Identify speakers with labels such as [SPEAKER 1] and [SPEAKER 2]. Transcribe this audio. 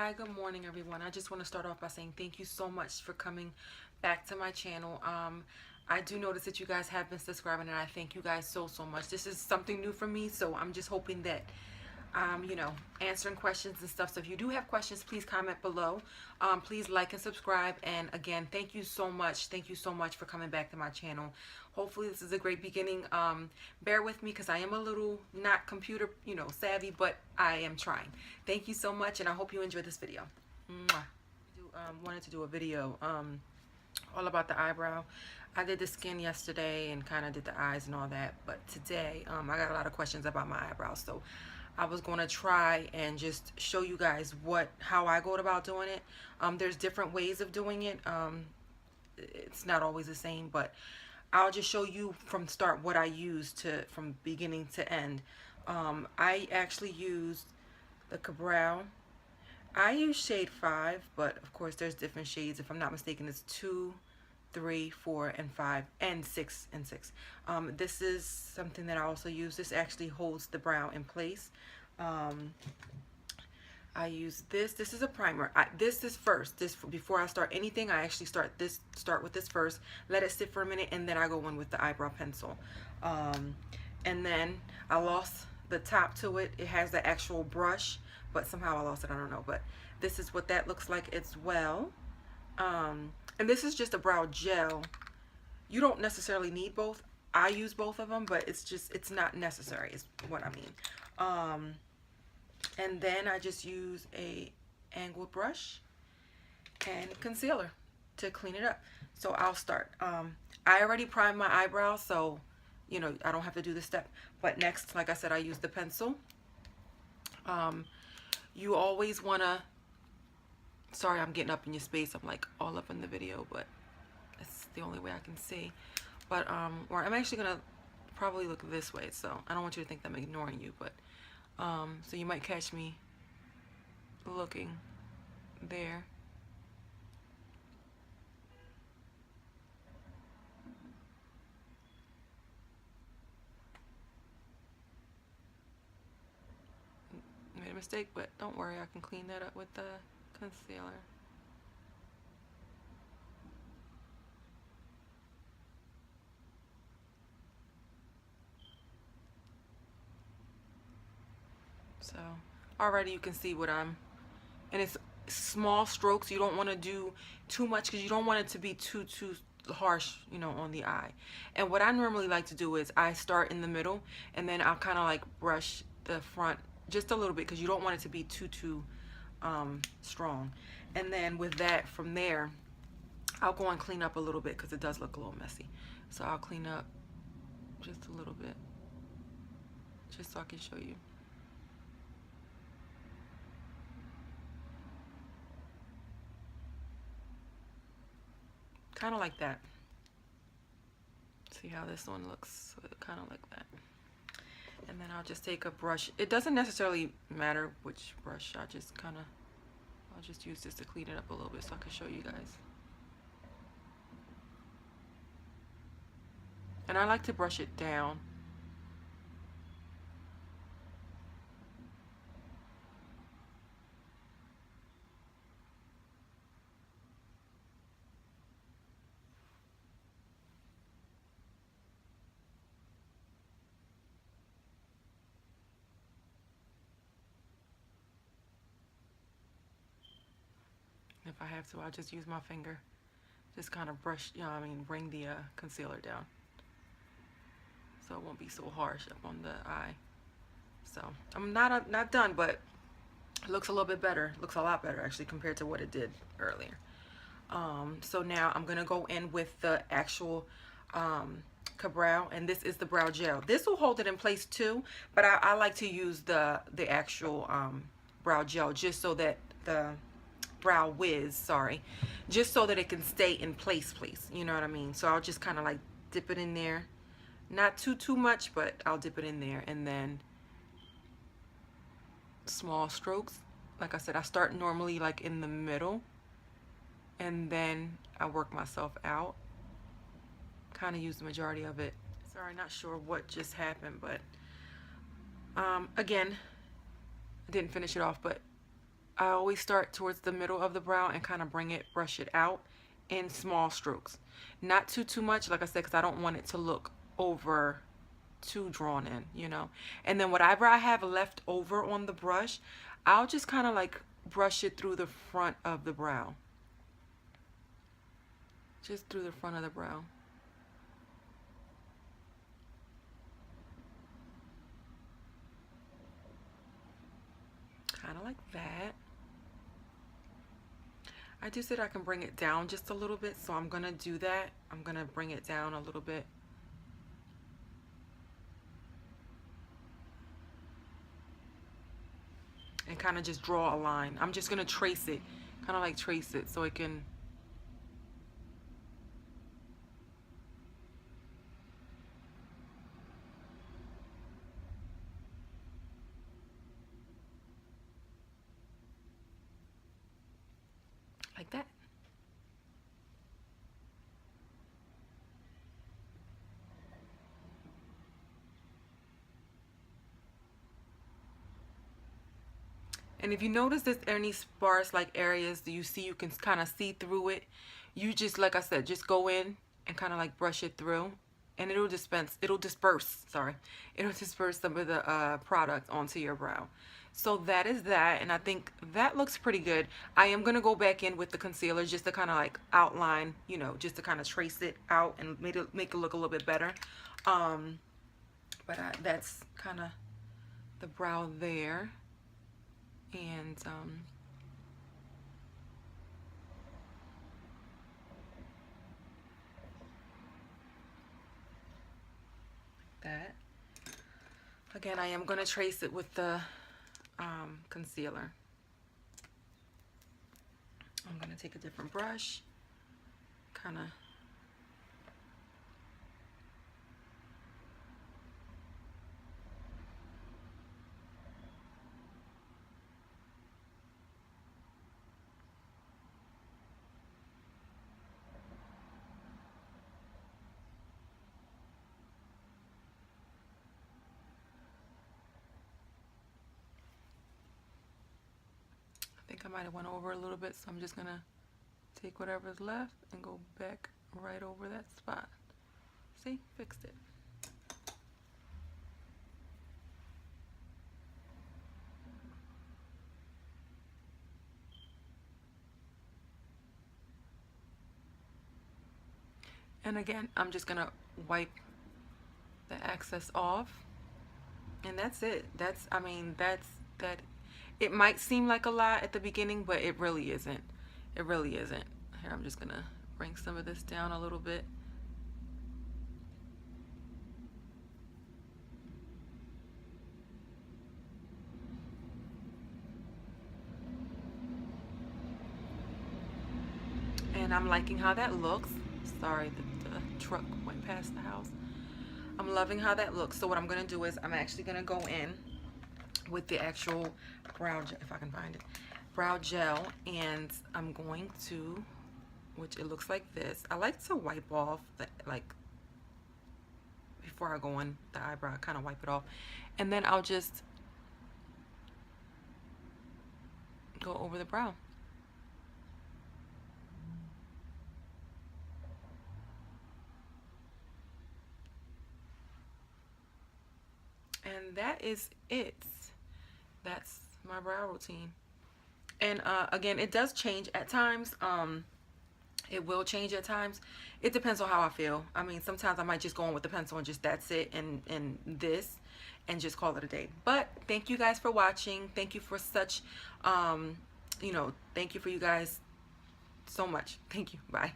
[SPEAKER 1] Hi, good morning everyone. I just want to start off by saying thank you so much for coming back to my channel. I do notice that you guys have been subscribing and I thank you guys so much. This is something new for me, so I'm just hoping that answering questions and stuff. So if you do have questions, please comment below. Please like and subscribe. And again, thank you so much. Thank you so much for coming back to my channel. Hopefully this is a great beginning. Bear with me because I am a little not computer, savvy, but I am trying. Thank you so much, and I hope you enjoyed this video. Mwah. Wanted to do a video all about the eyebrow. I did the skin yesterday and kind of did the eyes and all that, but today I got a lot of questions about my eyebrows, so I was going to try and just show you guys how I go about doing it. There's different ways of doing it. It's not always the same, but I'll just show you from start what I use from beginning to end. I actually used the Eyebrow. I use shade 5, but of course there's different shades. If I'm not mistaken, it's 2, 3, 4, and 5, and 6 and 6. This is something that I also use. This actually holds the brow in place. I use this. This is a primer. This is first. Before I start anything, I actually start with this first. Let it sit for a minute, and then I go in with the eyebrow pencil. And then I lost the top to it. It has the actual brush, but somehow I lost it. I don't know. But this is what that looks like as well. And this is just a brow gel. You don't necessarily need both. I use both of them, but it's not necessary is what I mean. And then I just use a angled brush and concealer to clean it up. So I'll start. I already primed my eyebrows, so I don't have to do this step. But next, like I said, I use the pencil. You always want to, sorry I'm getting up in your space, I'm like all up in the video, but it's the only way I can see. But or I'm actually gonna probably look this way, so I don't want you to think that I'm ignoring you, but so you might catch me looking there. Made a mistake, but don't worry, I can clean that up with the concealer. So already you can see what and it's small strokes. You don't want to do too much because you don't want it to be too harsh, on the eye. And what I normally like to do is I start in the middle, and then I'll kind of like brush the front just a little bit because you don't want it to be too strong. And then with that, from there, I'll go and clean up a little bit because it does look a little messy. So I'll clean up just a little bit, just so I can show you. Kind of like that. See how this one looks? Kind of like that. And then I'll just take a brush. It doesn't necessarily matter which brush. I'll just use this to clean it up a little bit so I can show you guys. And I like to brush it down. If I have to, I'll just use my finger. Just kind of brush, bring the concealer down. So it won't be so harsh up on the eye. So I'm not done, but it looks a little bit better. It looks a lot better actually compared to what it did earlier. So now I'm gonna go in with the actual Eyebrow, and this is the brow gel. This will hold it in place too, but I like to use the actual brow gel just so that the brow whiz, sorry, just so that it can stay in place, you know what I mean? So I'll just kind of like dip it in there, not too much, but I'll dip it in there, and then small strokes. Like I said, I start normally like in the middle, and then I work myself out. Kind of use the majority of it. Sorry, not sure what just happened, but again, I didn't finish it off, but I always start towards the middle of the brow and kind of brush it out in small strokes. Not too much, like I said, because I don't want it to look over too drawn in, you know. And then whatever I have left over on the brush, I'll just kind of like brush it through the front of the brow. Just through the front of the brow. Kind of like that. I just said I can bring it down just a little bit, so I'm gonna do that. I'm gonna bring it down a little bit. And kind of just draw a line. I'm just gonna trace it, kind of like trace it so it can. Like that. And if you notice there's any sparse like areas that you see, you can kind of see through it. You just, like I said, just go in and kind of like brush it through, and it'll disperse, sorry, it'll disperse some of the product onto your brow. So that is that, and I think that looks pretty good. I am gonna go back in with the concealer just to kind of like outline, you know, just to kind of trace it out and make it look a little bit better. But that's kind of the brow there. And that. Again, I am going to trace it with the concealer. I'm going to take a different brush, kind of I might have went over a little bit, so I'm just gonna take whatever's left and go back right over that spot. See, fixed it. And again, I'm just gonna wipe the excess off, and that's it. I mean, that. It might seem like a lot at the beginning, but it really isn't. It really isn't. Here, I'm just gonna bring some of this down a little bit. And I'm liking how that looks. Sorry, the truck went past the house. I'm loving how that looks. So what I'm gonna do is I'm actually gonna go in with the actual brow gel, if I can find it, brow gel, and I'm going to, which it looks like this. I like to wipe off the, like, before I go in the eyebrow, I kind of wipe it off, and then I'll just go over the brow. And that is it. That's my brow routine. And again, it does change at times. It will change at times. It depends on how I feel. I mean, sometimes I might just go in with the pencil and just that's it, and this, and just call it a day. But thank you guys for watching. Thank you for such, you know, thank you for you guys so much. Thank you. Bye.